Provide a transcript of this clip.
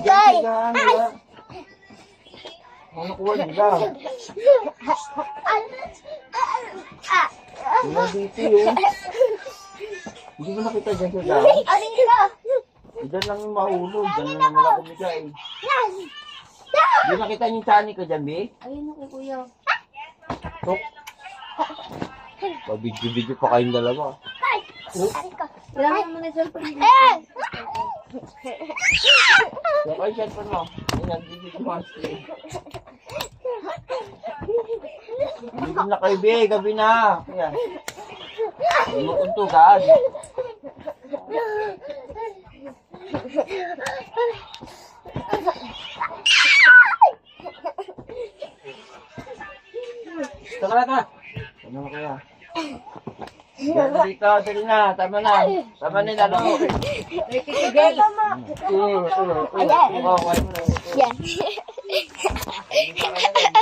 Tay! Ano kuha nila? Wala dito yun. Hindi mo nakita dyan sa daan? Aling ka! Diyan lang yung mahulog. Diyan lang yung malaki nila eh. Hindi nakita yung tani ka dyan, Bi? Ayun ako, kuya. Tok. Pabidyo-bidyo pa kayong dalawa. Aling ka. Kailangan mo na cellphone. Eh! Yung kayo cellphone mo. Ayan, bibidyo mo ang screen. Bibidyo na kayo, Bi. Gabi na. Ayan. Hindi mo kuntugan. Tara na. Ano mo kaya? Yan dito, dali na. Tama na. Tama na yung dalawa. Titigil. Ayan. Okay. Yan. Hindi pa kaya